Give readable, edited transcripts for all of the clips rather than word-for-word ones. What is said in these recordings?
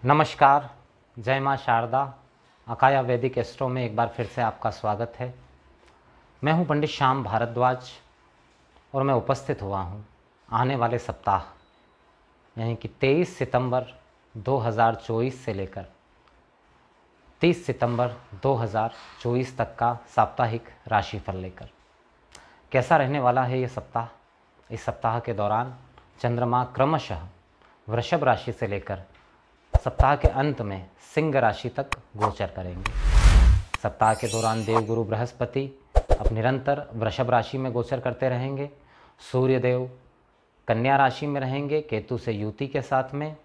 नमस्कार, जय माँ शारदा। अकाया वैदिक एस्ट्रो में एक बार फिर से आपका स्वागत है। मैं हूँ पंडित श्याम भारद्वाज और मैं उपस्थित हुआ हूँ आने वाले सप्ताह यानी कि 23 सितंबर 2024 से लेकर 30 सितंबर 2024 तक का साप्ताहिक राशिफल लेकर। कैसा रहने वाला है ये सप्ताह? इस सप्ताह के दौरान चंद्रमा क्रमशः वृषभ राशि से लेकर सप्ताह के अंत में सिंह राशि तक गोचर करेंगे। सप्ताह के दौरान देवगुरु बृहस्पति अब निरंतर वृषभ राशि में गोचर करते रहेंगे। सूर्यदेव कन्या राशि में रहेंगे केतु से युति के साथ में,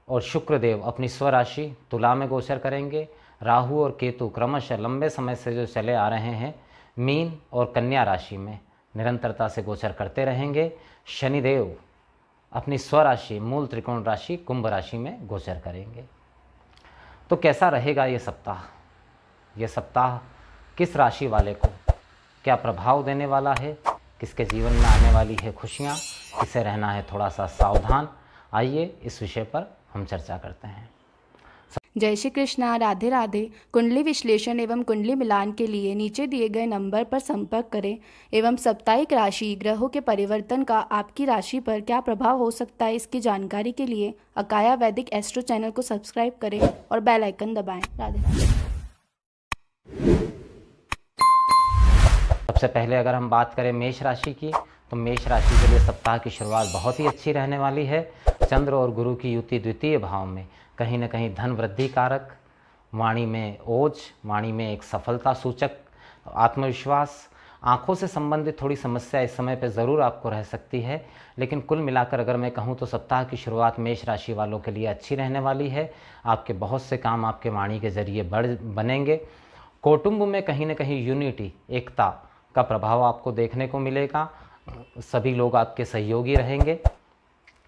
और शुक्रदेव अपनी स्वराशि तुला में गोचर करेंगे। राहु और केतु क्रमशः लंबे समय से जो चले आ रहे हैं मीन और कन्या राशि में निरंतरता से गोचर करते रहेंगे। शनिदेव अपनी स्वराशि मूल त्रिकोण राशि कुंभ राशि में गोचर करेंगे। तो कैसा रहेगा ये सप्ताह? ये सप्ताह किस राशि वाले को क्या प्रभाव देने वाला है? किसके जीवन में आने वाली है खुशियाँ? किसे रहना है थोड़ा सा सावधान? आइए इस विषय पर हम चर्चा करते हैं। जय श्री कृष्णा, राधे राधे। कुंडली विश्लेषण एवं कुंडली मिलान के लिए नीचे दिए गए नंबर पर संपर्क करें एवं साप्ताहिक राशि ग्रहों के परिवर्तन का आपकी राशि पर क्या प्रभाव हो सकता है, इसकी जानकारी के लिए अकाया वैदिक एस्ट्रो चैनल को सब्सक्राइब करें और बेल आइकन दबाएं। राधे राधे। सबसे पहले अगर हम बात करें मेष राशि की, तो मेष राशि के लिए सप्ताह की शुरुआत बहुत ही अच्छी रहने वाली है। चंद्र और गुरु की युति द्वितीय भाव में कहीं न कहीं धन वृद्धि कारक, वाणी में ओज, वाणी में एक सफलता सूचक आत्मविश्वास, आंखों से संबंधित थोड़ी समस्या इस समय पे ज़रूर आपको रह सकती है। लेकिन कुल मिलाकर अगर मैं कहूँ तो सप्ताह की शुरुआत मेष राशि वालों के लिए अच्छी रहने वाली है। आपके बहुत से काम आपके वाणी के जरिए बनेंगे। कौटुंब में कहीं न कहीं यूनिटी, एकता का प्रभाव आपको देखने को मिलेगा। सभी लोग आपके सहयोगी रहेंगे।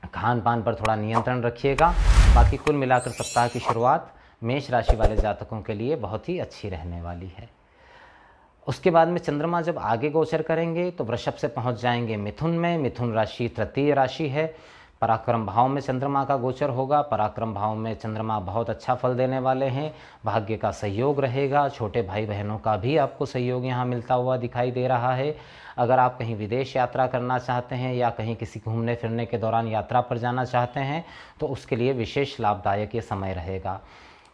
खान पान पर थोड़ा नियंत्रण रखिएगा। बाकी कुल मिलाकर सप्ताह की शुरुआत मेष राशि वाले जातकों के लिए बहुत ही अच्छी रहने वाली है। उसके बाद में चंद्रमा जब आगे गोचर करेंगे तो वृषभ से पहुंच जाएंगे मिथुन में। मिथुन राशि तृतीय राशि है। पराक्रम भाव में चंद्रमा का गोचर होगा। पराक्रम भाव में चंद्रमा बहुत अच्छा फल देने वाले हैं। भाग्य का सहयोग रहेगा। छोटे भाई बहनों का भी आपको सहयोग यहाँ मिलता हुआ दिखाई दे रहा है। अगर आप कहीं विदेश यात्रा करना चाहते हैं या कहीं किसी घूमने फिरने के दौरान यात्रा पर जाना चाहते हैं तो उसके लिए विशेष लाभदायक ये समय रहेगा।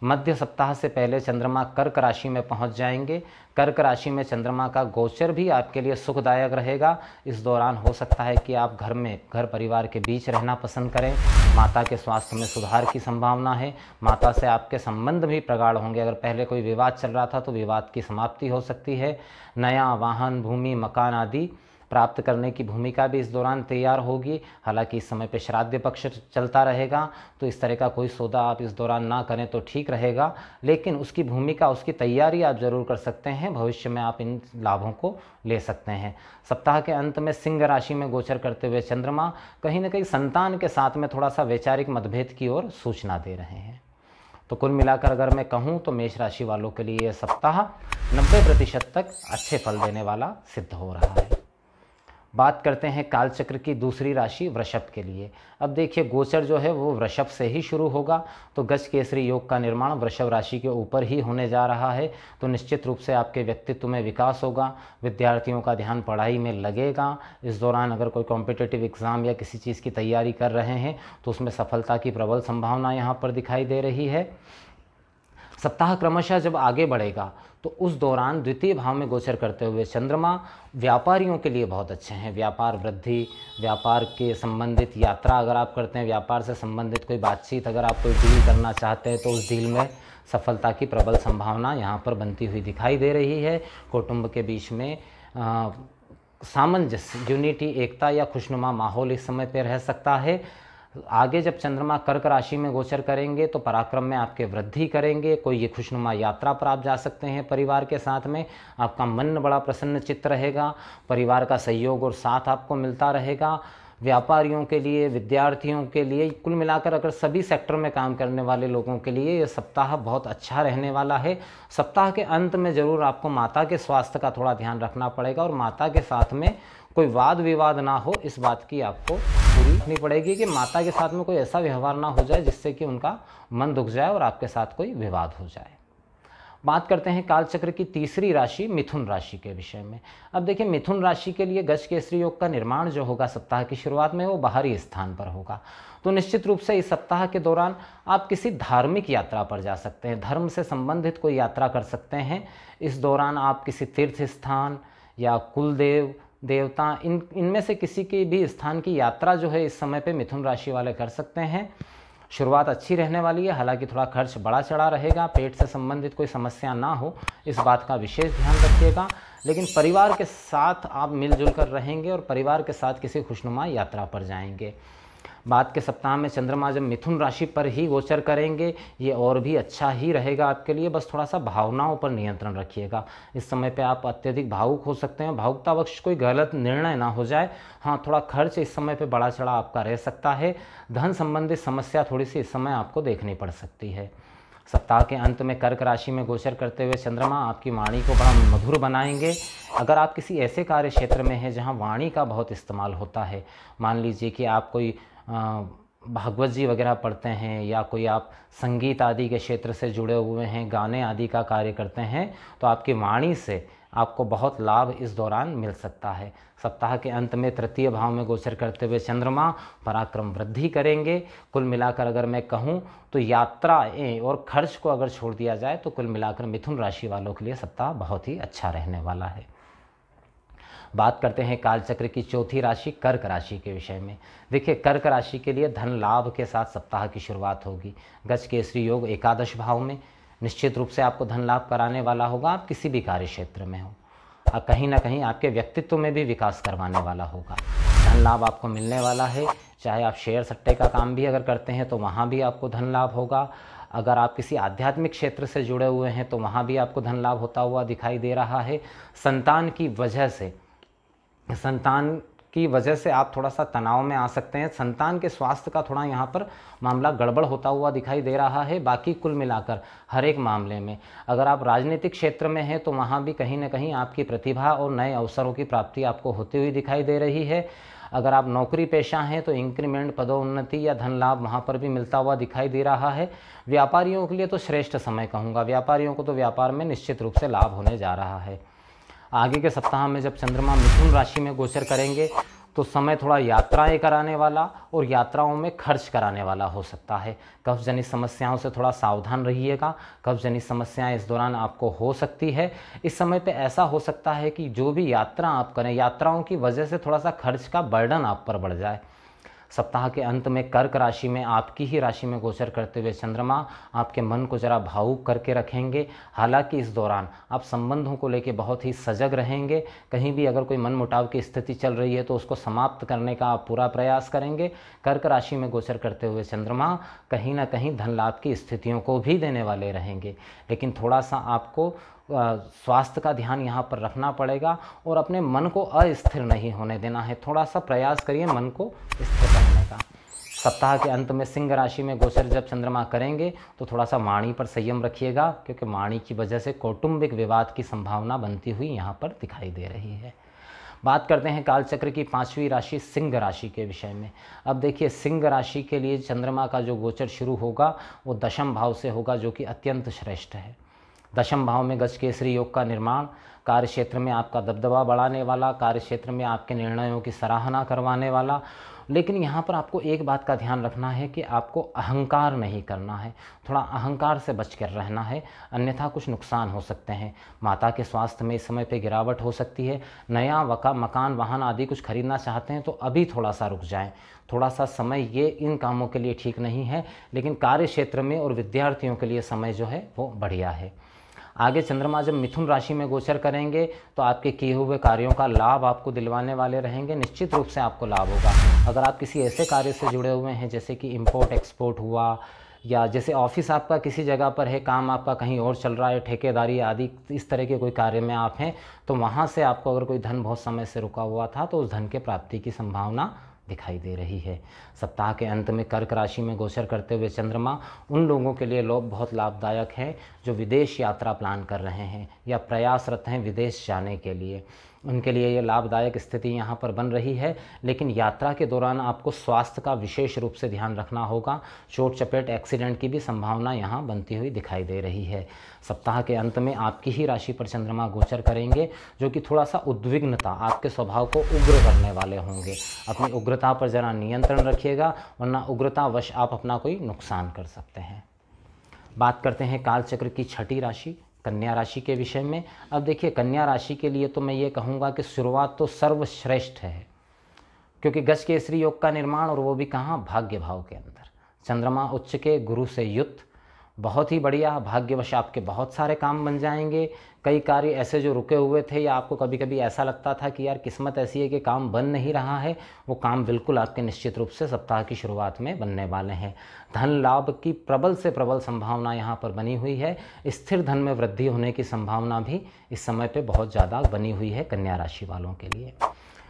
मध्य सप्ताह से पहले चंद्रमा कर्क राशि में पहुंच जाएंगे। कर्क राशि में चंद्रमा का गोचर भी आपके लिए सुखदायक रहेगा। इस दौरान हो सकता है कि आप घर परिवार के बीच रहना पसंद करें। माता के स्वास्थ्य में सुधार की संभावना है। माता से आपके संबंध भी प्रगाढ़ होंगे। अगर पहले कोई विवाद चल रहा था तो विवाद की समाप्ति हो सकती है। नया वाहन, भूमि, मकान आदि प्राप्त करने की भूमिका भी इस दौरान तैयार होगी। हालांकि इस समय पे श्राद्ध पक्ष चलता रहेगा तो इस तरह का कोई सौदा आप इस दौरान ना करें तो ठीक रहेगा। लेकिन उसकी भूमिका, उसकी तैयारी आप जरूर कर सकते हैं। भविष्य में आप इन लाभों को ले सकते हैं। सप्ताह के अंत में सिंह राशि में गोचर करते हुए चंद्रमा कहीं ना कहीं संतान के साथ में थोड़ा सा वैचारिक मतभेद की ओर सूचना दे रहे हैं। तो कुल मिलाकर अगर मैं कहूँ तो मेष राशि वालों के लिए यह सप्ताह 90% तक अच्छे फल देने वाला सिद्ध हो रहा है। बात करते हैं कालचक्र की दूसरी राशि वृषभ के लिए। अब देखिए गोचर जो है वो वृषभ से ही शुरू होगा। तो गज केसरी योग का निर्माण वृषभ राशि के ऊपर ही होने जा रहा है। तो निश्चित रूप से आपके व्यक्तित्व में विकास होगा। विद्यार्थियों का ध्यान पढ़ाई में लगेगा। इस दौरान अगर कोई कॉम्पिटिटिव एग्ज़ाम या किसी चीज़ की तैयारी कर रहे हैं तो उसमें सफलता की प्रबल संभावना यहाँ पर दिखाई दे रही है। सप्ताह क्रमशः जब आगे बढ़ेगा तो उस दौरान द्वितीय भाव में गोचर करते हुए चंद्रमा व्यापारियों के लिए बहुत अच्छे हैं। व्यापार वृद्धि, व्यापार के संबंधित यात्रा अगर आप करते हैं, व्यापार से संबंधित कोई बातचीत अगर आप कोई डील करना चाहते हैं तो उस डील में सफलता की प्रबल संभावना यहाँ पर बनती हुई दिखाई दे रही है। कुटुंब के बीच में सामंजस्य, यूनिटी, एकता या खुशनुमा माहौल इस समय पर रह सकता है। आगे जब चंद्रमा कर्क राशि में गोचर करेंगे तो पराक्रम में आपके वृद्धि करेंगे। कोई ये खुशनुमा यात्रा पर आप जा सकते हैं परिवार के साथ में। आपका मन बड़ा प्रसन्न चित्त रहेगा। परिवार का सहयोग और साथ आपको मिलता रहेगा। व्यापारियों के लिए, विद्यार्थियों के लिए, कुल मिलाकर अगर सभी सेक्टर में काम करने वाले लोगों के लिए ये सप्ताह बहुत अच्छा रहने वाला है। सप्ताह के अंत में ज़रूर आपको माता के स्वास्थ्य का थोड़ा ध्यान रखना पड़ेगा और माता के साथ में कोई वाद विवाद ना हो, इस बात की आपको पूरी रखनी पड़ेगी कि माता के साथ में कोई ऐसा व्यवहार ना हो जाए जिससे कि उनका मन दुख जाए और आपके साथ कोई विवाद हो जाए। बात करते हैं कालचक्र की तीसरी राशि मिथुन राशि के विषय में। अब देखिए, मिथुन राशि के लिए गजकेसरी योग का निर्माण जो होगा सप्ताह की शुरुआत में, वो बाहरी स्थान पर होगा। तो निश्चित रूप से इस सप्ताह के दौरान आप किसी धार्मिक यात्रा पर जा सकते हैं, धर्म से संबंधित कोई यात्रा कर सकते हैं। इस दौरान आप किसी तीर्थ स्थान या कुलदेव देवता इनमें से किसी के भी स्थान की यात्रा जो है इस समय पे मिथुन राशि वाले कर सकते हैं। शुरुआत अच्छी रहने वाली है, हालांकि थोड़ा खर्च बड़ा चढ़ा रहेगा, पेट से संबंधित कोई समस्या ना हो इस बात का विशेष ध्यान रखिएगा। लेकिन परिवार के साथ आप मिलजुल कर रहेंगे और परिवार के साथ किसी खुशनुमा यात्रा पर जाएंगे। बाद के सप्ताह में चंद्रमा जब मिथुन राशि पर ही गोचर करेंगे, ये और भी अच्छा ही रहेगा आपके लिए। बस थोड़ा सा भावनाओं पर नियंत्रण रखिएगा। इस समय पे आप अत्यधिक भावुक हो सकते हैं, भावुकतावश कोई गलत निर्णय ना हो जाए। हाँ, थोड़ा खर्च इस समय पे बड़ा चढ़ा आपका रह सकता है। धन संबंधित समस्या थोड़ी सी इस समय आपको देखनी पड़ सकती है। सप्ताह के अंत में कर्क राशि में गोचर करते हुए चंद्रमा आपकी वाणी को बड़ा मधुर बनाएंगे। अगर आप किसी ऐसे कार्य क्षेत्र में हैं जहां वाणी का बहुत इस्तेमाल होता है, मान लीजिए कि आप कोई भागवत जी वगैरह पढ़ते हैं या कोई आप संगीत आदि के क्षेत्र से जुड़े हुए हैं, गाने आदि का कार्य करते हैं, तो आपकी वाणी से आपको बहुत लाभ इस दौरान मिल सकता है। सप्ताह के अंत में तृतीय भाव में गोचर करते हुए चंद्रमा पराक्रम वृद्धि करेंगे। कुल मिलाकर अगर मैं कहूँ तो यात्राएं और खर्च को अगर छोड़ दिया जाए तो कुल मिलाकर मिथुन राशि वालों के लिए सप्ताह बहुत ही अच्छा रहने वाला है। बात करते हैं कालचक्र की चौथी राशि कर्क राशि के विषय में। देखिए, कर्क राशि के लिए धन लाभ के साथ सप्ताह की शुरुआत होगी। गजकेसरी योग एकादश भाव में निश्चित रूप से आपको धन लाभ कराने वाला होगा। आप किसी भी कार्य क्षेत्र में हो, कहीं ना कहीं आपके व्यक्तित्व में भी विकास करवाने वाला होगा। धन लाभ आपको मिलने वाला है। चाहे आप शेयर सट्टे का काम भी अगर करते हैं तो वहाँ भी आपको धन लाभ होगा। अगर आप किसी आध्यात्मिक क्षेत्र से जुड़े हुए हैं तो वहाँ भी आपको धन लाभ होता हुआ दिखाई दे रहा है। संतान की वजह से आप थोड़ा सा तनाव में आ सकते हैं। संतान के स्वास्थ्य का थोड़ा यहाँ पर मामला गड़बड़ होता हुआ दिखाई दे रहा है। बाकी कुल मिलाकर हर एक मामले में अगर आप राजनीतिक क्षेत्र में हैं तो वहाँ भी कहीं ना कहीं आपकी प्रतिभा और नए अवसरों की प्राप्ति आपको होती हुई दिखाई दे रही है। अगर आप नौकरी पेशा हैं तो इंक्रीमेंट, पदोन्नति या धन लाभ वहाँ पर भी मिलता हुआ दिखाई दे रहा है। व्यापारियों के लिए तो श्रेष्ठ समय कहूँगा। व्यापारियों को तो व्यापार में निश्चित रूप से लाभ होने जा रहा है। आगे के सप्ताह में जब चंद्रमा मिथुन राशि में गोचर करेंगे तो समय थोड़ा यात्राएं कराने वाला और यात्राओं में खर्च कराने वाला हो सकता है। कब्ज जनित समस्याओं से थोड़ा सावधान रहिएगा। कब्ज जनित समस्याएं इस दौरान आपको हो सकती है। इस समय पे ऐसा हो सकता है कि जो भी यात्रा आप करें, यात्राओं की वजह से थोड़ा सा खर्च का बर्डन आप पर बढ़ जाए। सप्ताह के अंत में कर्क राशि में आपकी ही राशि में गोचर करते हुए चंद्रमा आपके मन को जरा भावुक करके रखेंगे। हालांकि इस दौरान आप संबंधों को लेकर बहुत ही सजग रहेंगे। कहीं भी अगर कोई मनमुटाव की स्थिति चल रही है तो उसको समाप्त करने का आप पूरा प्रयास करेंगे। कर्क राशि में गोचर करते हुए चंद्रमा कहीं ना कहीं धन लाभ की स्थितियों को भी देने वाले रहेंगे, लेकिन थोड़ा सा आपको स्वास्थ्य का ध्यान यहाँ पर रखना पड़ेगा और अपने मन को अस्थिर नहीं होने देना है। थोड़ा सा प्रयास करिए मन को स्थिर रखने का। सप्ताह के अंत में सिंह राशि में गोचर जब चंद्रमा करेंगे तो थोड़ा सा वाणी पर संयम रखिएगा, क्योंकि वाणी की वजह से कौटुंबिक विवाद की संभावना बनती हुई यहाँ पर दिखाई दे रही है। बात करते हैं कालचक्र की पांचवी राशि सिंह राशि के विषय में। अब देखिए, सिंह राशि के लिए चंद्रमा का जो गोचर शुरू होगा वो दशम भाव से होगा, जो कि अत्यंत श्रेष्ठ है। दशम भाव में गजकेसरी योग का निर्माण कार्य क्षेत्र में आपका दबदबा बढ़ाने वाला, कार्य क्षेत्र में आपके निर्णयों की सराहना करवाने वाला। लेकिन यहाँ पर आपको एक बात का ध्यान रखना है कि आपको अहंकार नहीं करना है। थोड़ा अहंकार से बच कर रहना है, अन्यथा कुछ नुकसान हो सकते हैं। माता के स्वास्थ्य में इस समय पे गिरावट हो सकती है। नया मकान, वाहन आदि कुछ खरीदना चाहते हैं तो अभी थोड़ा सा रुक जाएं। थोड़ा सा समय ये इन कामों के लिए ठीक नहीं है, लेकिन कार्य क्षेत्र में और विद्यार्थियों के लिए समय जो है वो बढ़िया है। आगे चंद्रमा जब मिथुन राशि में गोचर करेंगे तो आपके किए हुए कार्यों का लाभ आपको दिलवाने वाले रहेंगे। निश्चित रूप से आपको लाभ होगा। अगर आप किसी ऐसे कार्य से जुड़े हुए हैं जैसे कि इंपोर्ट एक्सपोर्ट हुआ, या जैसे ऑफिस आपका किसी जगह पर है, काम आपका कहीं और चल रहा है, ठेकेदारी आदि इस तरह के कोई कार्य में आप हैं, तो वहाँ से आपको अगर कोई धन बहुत समय से रुका हुआ था तो उस धन के प्राप्ति की संभावना दिखाई दे रही है। सप्ताह के अंत में कर्क राशि में गोचर करते हुए चंद्रमा उन लोगों के लिए बहुत लाभदायक है जो विदेश यात्रा प्लान कर रहे हैं या प्रयासरत हैं विदेश जाने के लिए। उनके लिए ये लाभदायक स्थिति यहाँ पर बन रही है। लेकिन यात्रा के दौरान आपको स्वास्थ्य का विशेष रूप से ध्यान रखना होगा। चोट चपेट एक्सीडेंट की भी संभावना यहाँ बनती हुई दिखाई दे रही है। सप्ताह के अंत में आपकी ही राशि पर चंद्रमा गोचर करेंगे, जो कि थोड़ा सा उद्विग्नता, आपके स्वभाव को उग्र करने वाले होंगे। अपनी उग्रता पर ज़रा नियंत्रण रखिएगा, वरना उग्रतावश आप अपना कोई नुकसान कर सकते हैं। बात करते हैं कालचक्र की छठी राशि कन्या राशि के विषय में। अब देखिए, कन्या राशि के लिए तो मैं ये कहूँगा कि शुरुआत तो सर्वश्रेष्ठ है, क्योंकि गज केसरी योग का निर्माण, और वो भी कहाँ, भाग्य भाव के अंदर। चंद्रमा उच्च के गुरु से युक्त, बहुत ही बढ़िया। भाग्यवश आपके बहुत सारे काम बन जाएंगे। कई कार्य ऐसे जो रुके हुए थे, या आपको कभी कभी ऐसा लगता था कि यार किस्मत ऐसी है कि काम बन नहीं रहा है, वो काम बिल्कुल आपके निश्चित रूप से सप्ताह की शुरुआत में बनने वाले हैं। धन लाभ की प्रबल से प्रबल संभावना यहाँ पर बनी हुई है। स्थिर धन में वृद्धि होने की संभावना भी इस समय पे बहुत ज़्यादा बनी हुई है कन्या राशि वालों के लिए।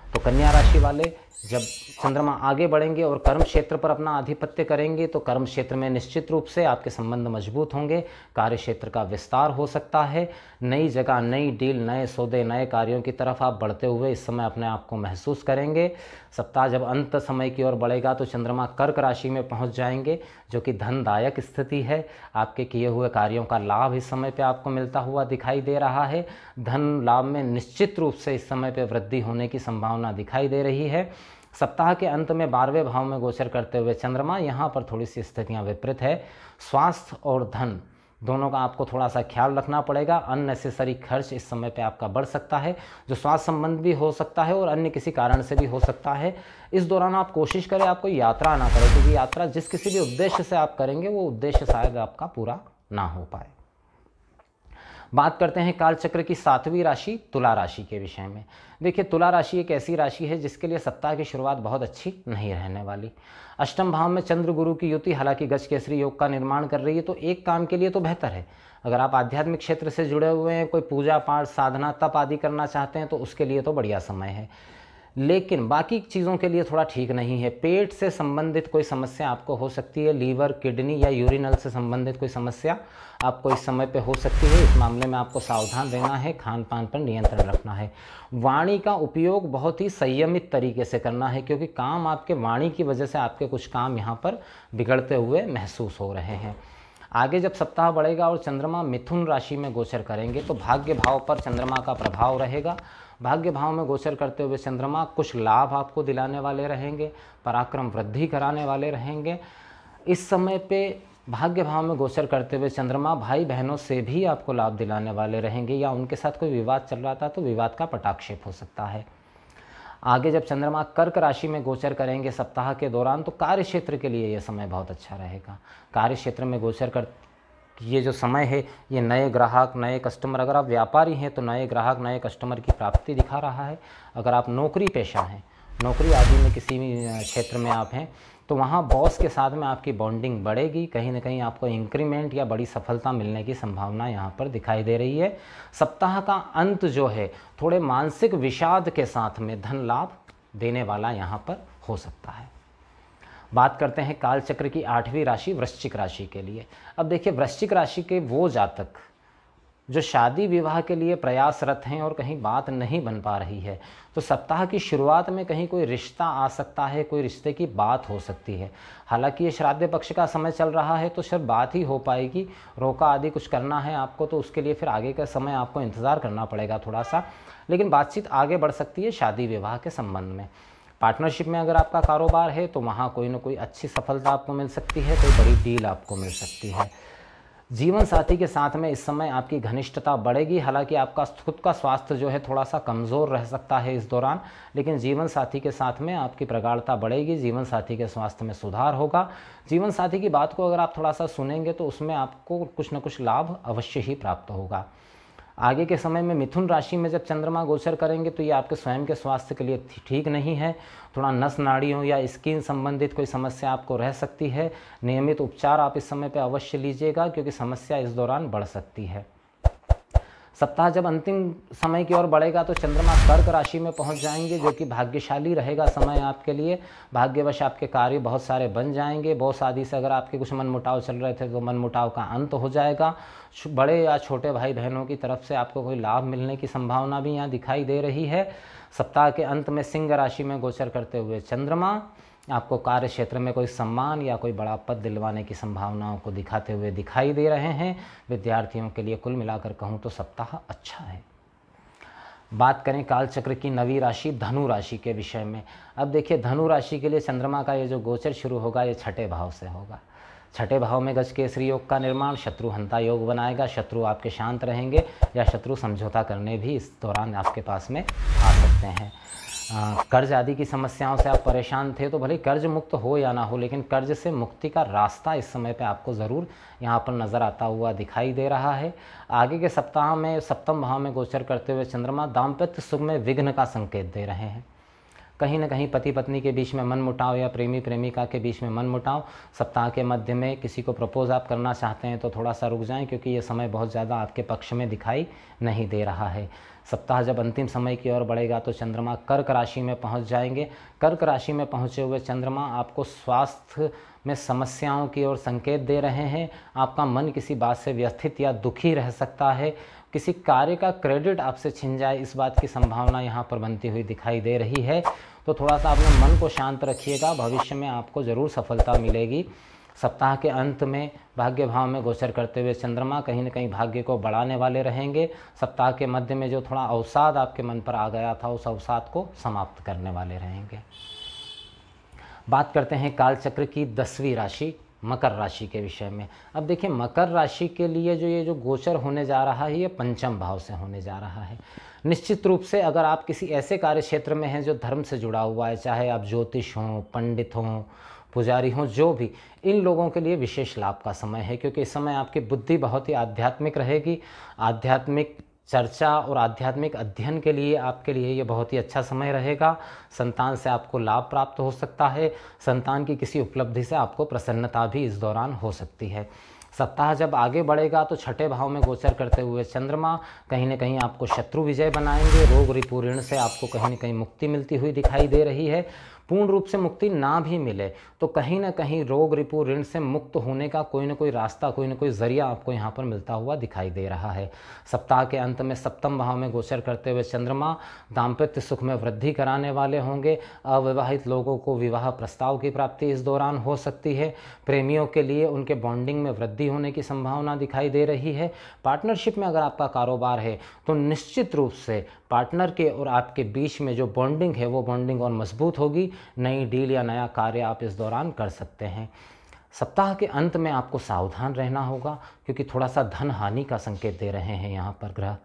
तो कन्या राशि वाले जब चंद्रमा आगे बढ़ेंगे और कर्म क्षेत्र पर अपना आधिपत्य करेंगे, तो कर्म क्षेत्र में निश्चित रूप से आपके संबंध मजबूत होंगे। कार्य क्षेत्र का विस्तार हो सकता है। नई जगह, नई डील, नए सौदे, नए कार्यों की तरफ आप बढ़ते हुए इस समय अपने आप को महसूस करेंगे। सप्ताह जब अंत समय की ओर बढ़ेगा तो चंद्रमा कर्क राशि में पहुंच जाएंगे, जो कि धनदायक स्थिति है। आपके किए हुए कार्यों का लाभ इस समय पे आपको मिलता हुआ दिखाई दे रहा है। धन लाभ में निश्चित रूप से इस समय पे वृद्धि होने की संभावना दिखाई दे रही है। सप्ताह के अंत में 12वें भाव में गोचर करते हुए चंद्रमा, यहाँ पर थोड़ी सी स्थितियाँ विपरीत है। स्वास्थ्य और धन दोनों का आपको थोड़ा सा ख्याल रखना पड़ेगा। अननेसेसरी खर्च इस समय पे आपका बढ़ सकता है, जो स्वास्थ्य संबंध भी हो सकता है और अन्य किसी कारण से भी हो सकता है। इस दौरान आप कोशिश करें आप कोई यात्रा ना करें, क्योंकि यात्रा जिस किसी भी उद्देश्य से आप करेंगे वो उद्देश्य शायद आपका पूरा ना हो पाए। बात करते हैं कालचक्र की 7वीं राशि तुला राशि के विषय में। देखिए, तुला राशि एक ऐसी राशि है जिसके लिए सप्ताह की शुरुआत बहुत अच्छी नहीं रहने वाली। अष्टम भाव में चंद्र गुरु की युति हालांकि गज केसरी योग का निर्माण कर रही है, तो एक काम के लिए तो बेहतर है। अगर आप आध्यात्मिक क्षेत्र से जुड़े हुए हैं, कोई पूजा पाठ, साधना, तप आदि करना चाहते हैं, तो उसके लिए तो बढ़िया समय है। लेकिन बाकी चीज़ों के लिए थोड़ा ठीक नहीं है। पेट से संबंधित कोई समस्या आपको हो सकती है। लीवर, किडनी या यूरिनल से संबंधित कोई समस्या आपको इस समय पे हो सकती है। इस मामले में आपको सावधान रहना है, खान पान पर नियंत्रण रखना है। वाणी का उपयोग बहुत ही संयमित तरीके से करना है, क्योंकि काम आपके वाणी की वजह से आपके कुछ काम यहाँ पर बिगड़ते हुए महसूस हो रहे हैं। आगे जब सप्ताह बढ़ेगा और चंद्रमा मिथुन राशि में गोचर करेंगे, तो भाग्य भाव पर चंद्रमा का प्रभाव रहेगा। भाग्य भाव में गोचर करते हुए चंद्रमा कुछ लाभ आपको दिलाने वाले रहेंगे, पराक्रम वृद्धि कराने वाले रहेंगे। इस समय पे भाग्य भाव में गोचर करते हुए चंद्रमा भाई बहनों से भी आपको लाभ दिलाने वाले रहेंगे, या उनके साथ कोई विवाद चल रहा था तो विवाद का पटाक्षेप हो सकता है। आगे जब चंद्रमा कर्क राशि में गोचर करेंगे सप्ताह के दौरान, तो कार्य क्षेत्र के लिए यह समय बहुत अच्छा रहेगा। कार्य क्षेत्र में गोचर कर ये जो समय है, ये नए ग्राहक, नए कस्टमर, अगर आप व्यापारी हैं तो नए ग्राहक, नए कस्टमर की प्राप्ति दिखा रहा है। अगर आप नौकरी पेशा हैं, नौकरी आदि में किसी भी क्षेत्र में आप हैं, तो वहाँ बॉस के साथ में आपकी बॉन्डिंग बढ़ेगी। कहीं ना कहीं आपको इंक्रीमेंट या बड़ी सफलता मिलने की संभावना यहाँ पर दिखाई दे रही है। सप्ताह का अंत जो है थोड़े मानसिक विषाद के साथ में धन लाभ देने वाला यहाँ पर हो सकता है। बात करते हैं कालचक्र की 8वीं राशि वृश्चिक राशि के लिए। अब देखिए, वृश्चिक राशि के वो जातक जो शादी विवाह के लिए प्रयासरत हैं और कहीं बात नहीं बन पा रही है, तो सप्ताह की शुरुआत में कहीं कोई रिश्ता आ सकता है, कोई रिश्ते की बात हो सकती है। हालांकि ये श्राद्ध पक्ष का समय चल रहा है, तो सिर्फ बात ही हो पाएगी। रोका आदि कुछ करना है आपको, तो उसके लिए फिर आगे का समय आपको इंतज़ार करना पड़ेगा थोड़ा सा, लेकिन बातचीत आगे बढ़ सकती है शादी विवाह के संबंध में। पार्टनरशिप में अगर आपका कारोबार है, तो वहाँ कोई ना कोई अच्छी सफलता आपको मिल सकती है, कोई बड़ी डील आपको मिल सकती है। जीवन साथी के साथ में इस समय आपकी घनिष्ठता बढ़ेगी। हालांकि आपका खुद का स्वास्थ्य जो है थोड़ा सा कमज़ोर रह सकता है इस दौरान, लेकिन जीवन साथी के साथ में आपकी प्रगाढ़ता बढ़ेगी। जीवन साथी के स्वास्थ्य में सुधार होगा। जीवन साथी की बात को अगर आप थोड़ा सा सुनेंगे, तो उसमें आपको कुछ न कुछ लाभ अवश्य ही प्राप्त होगा। आगे के समय में मिथुन राशि में जब चंद्रमा गोचर करेंगे, तो ये आपके स्वयं के स्वास्थ्य के लिए ठीक नहीं है। थोड़ा नस नाड़ियों या स्किन संबंधित कोई समस्या आपको रह सकती है। नियमित उपचार आप इस समय पे अवश्य लीजिएगा, क्योंकि समस्या इस दौरान बढ़ सकती है। सप्ताह जब अंतिम समय की ओर बढ़ेगा तो चंद्रमा कर्क राशि में पहुंच जाएंगे, जो कि भाग्यशाली रहेगा समय आपके लिए। भाग्यवश आपके कार्य बहुत सारे बन जाएंगे। बहुत शादी से अगर आपके कुछ मनमुटाव चल रहे थे तो मनमुटाव का अंत हो जाएगा। बड़े या छोटे भाई बहनों की तरफ से आपको कोई लाभ मिलने की संभावना भी यहाँ दिखाई दे रही है। सप्ताह के अंत में सिंह राशि में गोचर करते हुए चंद्रमा आपको कार्य क्षेत्र में कोई सम्मान या कोई बड़ा पद दिलवाने की संभावनाओं को दिखाते हुए दिखाई दे रहे हैं। विद्यार्थियों के लिए कुल मिलाकर कहूँ तो सप्ताह अच्छा है। बात करें कालचक्र की नवी राशि धनु राशि के विषय में। अब देखिए, धनु राशि के लिए चंद्रमा का ये जो गोचर शुरू होगा ये छठे भाव से होगा। छठे भाव में गजकेसरी योग का निर्माण शत्रु हंता योग बनाएगा। शत्रु आपके शांत रहेंगे या शत्रु समझौता करने भी इस दौरान आपके पास में आ सकते हैं। कर्ज आदि की समस्याओं से आप परेशान थे तो भले कर्ज मुक्त हो या ना हो, लेकिन कर्ज से मुक्ति का रास्ता इस समय पे आपको ज़रूर यहाँ पर नज़र आता हुआ दिखाई दे रहा है। आगे के सप्ताह में सप्तम भाव में गोचर करते हुए चंद्रमा दाम्पत्य सुख में विघ्न का संकेत दे रहे हैं। कहीं ना कहीं पति पत्नी के बीच में मनमुटाव या प्रेमी प्रेमिका के बीच में मनमुटाव। सप्ताह के मध्य में किसी को प्रपोज आप करना चाहते हैं तो थोड़ा सा रुक जाएं, क्योंकि ये समय बहुत ज़्यादा आपके पक्ष में दिखाई नहीं दे रहा है। सप्ताह जब अंतिम समय की ओर बढ़ेगा तो चंद्रमा कर्क राशि में पहुंच जाएंगे। कर्क राशि में पहुंचे हुए चंद्रमा आपको स्वास्थ्य में समस्याओं की ओर संकेत दे रहे हैं। आपका मन किसी बात से व्यथित या दुखी रह सकता है। किसी कार्य का क्रेडिट आपसे छिन जाए, इस बात की संभावना यहाँ पर बनती हुई दिखाई दे रही है। तो थोड़ा सा अपने मन को शांत रखिएगा, भविष्य में आपको ज़रूर सफलता मिलेगी। सप्ताह के अंत में भाग्य भाव में गोचर करते हुए चंद्रमा कहीं न कहीं भाग्य को बढ़ाने वाले रहेंगे। सप्ताह के मध्य में जो थोड़ा अवसाद आपके मन पर आ गया था, उस अवसाद को समाप्त करने वाले रहेंगे। बात करते हैं कालचक्र की 10वीं राशि मकर राशि के विषय में। अब देखिए, मकर राशि के लिए ये जो गोचर होने जा रहा है ये पंचम भाव से होने जा रहा है। निश्चित रूप से अगर आप किसी ऐसे कार्य क्षेत्र में हैं जो धर्म से जुड़ा हुआ है, चाहे आप ज्योतिष हों, पंडित हों, पुजारी हों, जो भी, इन लोगों के लिए विशेष लाभ का समय है, क्योंकि इस समय आपकी बुद्धि बहुत ही आध्यात्मिक रहेगी। आध्यात्मिक चर्चा और आध्यात्मिक अध्ययन के लिए आपके लिए ये बहुत ही अच्छा समय रहेगा। संतान से आपको लाभ प्राप्त हो सकता है। संतान की किसी उपलब्धि से आपको प्रसन्नता भी इस दौरान हो सकती है। सप्ताह जब आगे बढ़ेगा तो छठे भाव में गोचर करते हुए चंद्रमा कहीं न कहीं आपको शत्रु विजय बनाएंगे। रोग रिपु ऋण से आपको कहीं न कहीं मुक्ति मिलती हुई दिखाई दे रही है। पूर्ण रूप से मुक्ति ना भी मिले तो कहीं ना कहीं रोग रिपु ऋण से मुक्त होने का कोई ना कोई रास्ता, कोई ना कोई जरिया आपको यहाँ पर मिलता हुआ दिखाई दे रहा है। सप्ताह के अंत में सप्तम भाव में गोचर करते हुए चंद्रमा दाम्पत्य सुख में वृद्धि कराने वाले होंगे। अविवाहित लोगों को विवाह प्रस्ताव की प्राप्ति इस दौरान हो सकती है। प्रेमियों के लिए उनके बॉन्डिंग में वृद्धि होने की संभावना दिखाई दे रही है। पार्टनरशिप में अगर आपका कारोबार है तो निश्चित रूप से पार्टनर के और आपके बीच में जो बॉन्डिंग है वो बॉन्डिंग और मजबूत होगी। नई डील या नया कार्य आप इस दौरान कर सकते हैं। सप्ताह के अंत में आपको सावधान रहना होगा, क्योंकि थोड़ा सा धन हानि का संकेत दे रहे हैं यहाँ पर ग्रह।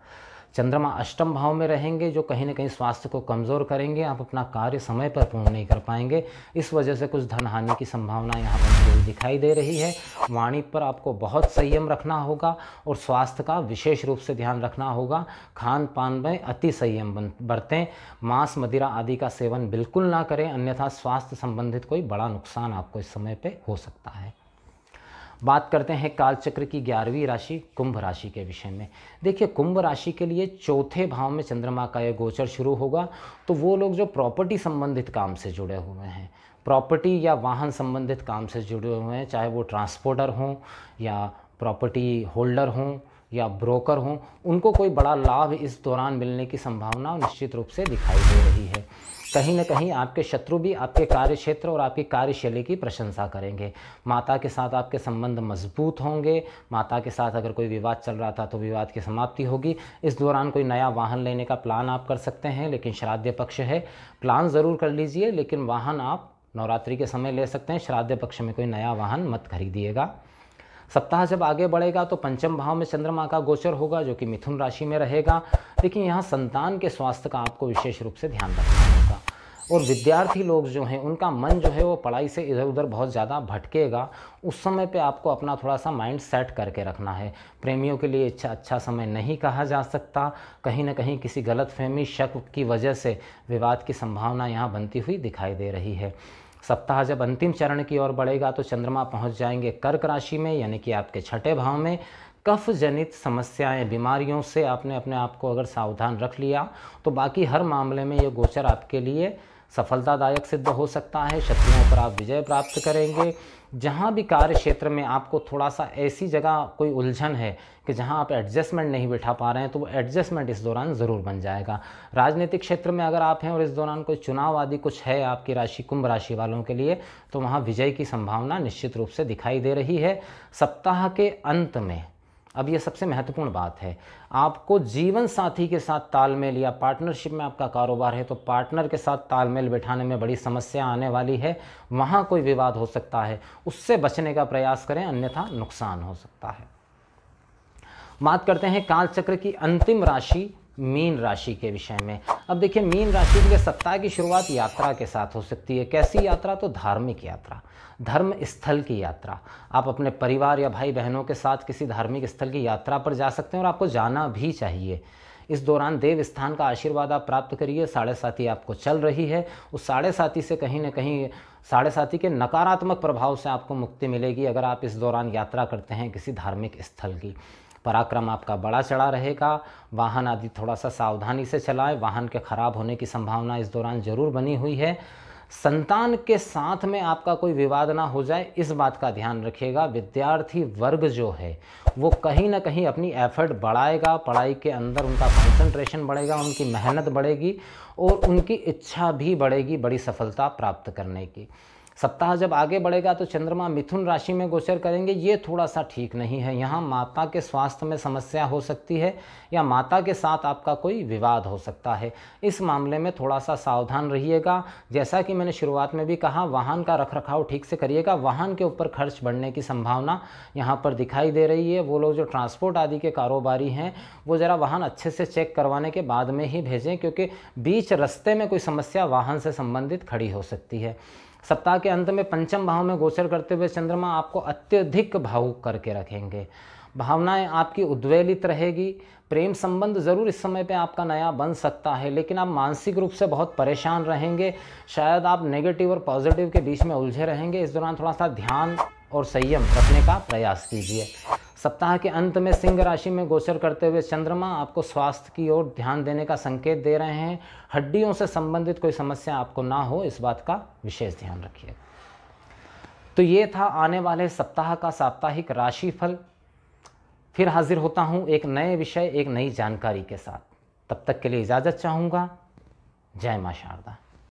चंद्रमा अष्टम भाव में रहेंगे, जो कहीं ना कहीं स्वास्थ्य को कमज़ोर करेंगे। आप अपना कार्य समय पर पूर्ण नहीं कर पाएंगे, इस वजह से कुछ धन हानि की संभावना यहाँ बनती हुई दिखाई दे रही है। वाणी पर आपको बहुत संयम रखना होगा और स्वास्थ्य का विशेष रूप से ध्यान रखना होगा। खान पान में अति संयम बरतें। मांस मदिरा आदि का सेवन बिल्कुल ना करें, अन्यथा स्वास्थ्य संबंधित कोई बड़ा नुकसान आपको इस समय पे हो सकता है। बात करते हैं कालचक्र की 11वीं राशि कुंभ राशि के विषय में। देखिए, कुंभ राशि के लिए चौथे भाव में चंद्रमा का ये गोचर शुरू होगा। तो वो लोग जो प्रॉपर्टी संबंधित काम से जुड़े हुए हैं, प्रॉपर्टी या वाहन संबंधित काम से जुड़े हुए हैं, चाहे वो ट्रांसपोर्टर हों या प्रॉपर्टी होल्डर हों या ब्रोकर हों, उनको कोई बड़ा लाभ इस दौरान मिलने की संभावना निश्चित रूप से दिखाई दे रही है। कहीं न कहीं आपके शत्रु भी आपके कार्य क्षेत्र और आपकी कार्यशैली की प्रशंसा करेंगे। माता के साथ आपके संबंध मजबूत होंगे। माता के साथ अगर कोई विवाद चल रहा था तो विवाद की समाप्ति होगी। इस दौरान कोई नया वाहन लेने का प्लान आप कर सकते हैं, लेकिन श्राद्ध पक्ष है, प्लान ज़रूर कर लीजिए, लेकिन वाहन आप नवरात्रि के समय ले सकते हैं। श्राद्ध पक्ष में कोई नया वाहन मत खरीदिएगा। सप्ताह जब आगे बढ़ेगा तो पंचम भाव में चंद्रमा का गोचर होगा, जो कि मिथुन राशि में रहेगा। लेकिन यहाँ संतान के स्वास्थ्य का आपको विशेष रूप से ध्यान रखना होगा। और विद्यार्थी लोग जो हैं उनका मन जो है वो पढ़ाई से इधर उधर बहुत ज़्यादा भटकेगा। उस समय पे आपको अपना थोड़ा सा माइंड सेट करके रखना है। प्रेमियों के लिए अच्छा समय नहीं कहा जा सकता। कहीं ना कहीं किसी गलतफहमी शक की वजह से विवाद की संभावना यहाँ बनती हुई दिखाई दे रही है। सप्ताह जब अंतिम चरण की ओर बढ़ेगा तो चंद्रमा पहुंच जाएंगे कर्क राशि में, यानी कि आपके छठे भाव में। कफ जनित समस्याएं, बीमारियों से आपने अपने आप को अगर सावधान रख लिया तो बाकी हर मामले में ये गोचर आपके लिए सफलतादायक सिद्ध हो सकता है। शत्रुओं पर आप विजय प्राप्त करेंगे। जहाँ भी कार्य क्षेत्र में आपको थोड़ा सा ऐसी जगह कोई उलझन है कि जहाँ आप एडजस्टमेंट नहीं बिठा पा रहे हैं, तो वो एडजस्टमेंट इस दौरान ज़रूर बन जाएगा। राजनीतिक क्षेत्र में अगर आप हैं और इस दौरान कोई चुनाव आदि कुछ है आपकी राशि, कुंभ राशि वालों के लिए, तो वहाँ विजय की संभावना निश्चित रूप से दिखाई दे रही है। सप्ताह के अंत में, अब ये सबसे महत्वपूर्ण बात है, आपको जीवन साथी के साथ तालमेल या पार्टनरशिप में आपका कारोबार है तो पार्टनर के साथ तालमेल बिठाने में बड़ी समस्या आने वाली है। वहाँ कोई विवाद हो सकता है, उससे बचने का प्रयास करें, अन्यथा नुकसान हो सकता है। बात करते हैं काल चक्र की अंतिम राशि मीन राशि के विषय में। अब देखिए, मीन राशि के लिए सप्ताह की शुरुआत यात्रा के साथ हो सकती है। कैसी यात्रा? तो धार्मिक यात्रा, धर्म स्थल की यात्रा। आप अपने परिवार या भाई बहनों के साथ किसी धार्मिक स्थल की यात्रा पर जा सकते हैं और आपको जाना भी चाहिए। इस दौरान देव स्थान का आशीर्वाद आप प्राप्त करिए। साढ़े साथी आपको चल रही है, उस साढ़े साथी से कहीं ना कहीं साढ़े साथी के नकारात्मक प्रभाव से आपको मुक्ति मिलेगी अगर आप इस दौरान यात्रा करते हैं किसी धार्मिक स्थल की। पराक्रम आपका बड़ा चढ़ा रहेगा। वाहन आदि थोड़ा सा सावधानी से चलाएं, वाहन के खराब होने की संभावना इस दौरान जरूर बनी हुई है। संतान के साथ में आपका कोई विवाद ना हो जाए, इस बात का ध्यान रखिएगा। विद्यार्थी वर्ग जो है वो कहीं ना कहीं अपनी एफर्ट बढ़ाएगा, पढ़ाई के अंदर उनका कंसंट्रेशन बढ़ेगा, उनकी मेहनत बढ़ेगी और उनकी इच्छा भी बढ़ेगी बड़ी सफलता प्राप्त करने की। सप्ताह जब आगे बढ़ेगा तो चंद्रमा मिथुन राशि में गोचर करेंगे, ये थोड़ा सा ठीक नहीं है। यहाँ माता के स्वास्थ्य में समस्या हो सकती है या माता के साथ आपका कोई विवाद हो सकता है। इस मामले में थोड़ा सा सावधान रहिएगा। जैसा कि मैंने शुरुआत में भी कहा, वाहन का रखरखाव ठीक से करिएगा। वाहन के ऊपर खर्च बढ़ने की संभावना यहाँ पर दिखाई दे रही है। वो लोग जो ट्रांसपोर्ट आदि के कारोबारी हैं वो ज़रा वाहन अच्छे से चेक करवाने के बाद में ही भेजें, क्योंकि बीच रास्ते में कोई समस्या वाहन से संबंधित खड़ी हो सकती है। सप्ताह के अंत में पंचम भाव में गोचर करते हुए चंद्रमा आपको अत्यधिक भावुक करके रखेंगे। भावनाएं आपकी उद्वेलित रहेगी। प्रेम संबंध ज़रूर इस समय पे आपका नया बन सकता है, लेकिन आप मानसिक रूप से बहुत परेशान रहेंगे। शायद आप नेगेटिव और पॉजिटिव के बीच में उलझे रहेंगे। इस दौरान थोड़ा सा ध्यान और संयम रखने का प्रयास कीजिए। सप्ताह के अंत में सिंह राशि में गोचर करते हुए चंद्रमा आपको स्वास्थ्य की ओर ध्यान देने का संकेत दे रहे हैं। हड्डियों से संबंधित कोई समस्या आपको ना हो, इस बात का विशेष ध्यान रखिए। तो ये था आने वाले सप्ताह का साप्ताहिक राशिफल। फिर हाजिर होता हूँ एक नए विषय, एक नई जानकारी के साथ। तब तक के लिए इजाज़त चाहूँगा। जय मां शारदा।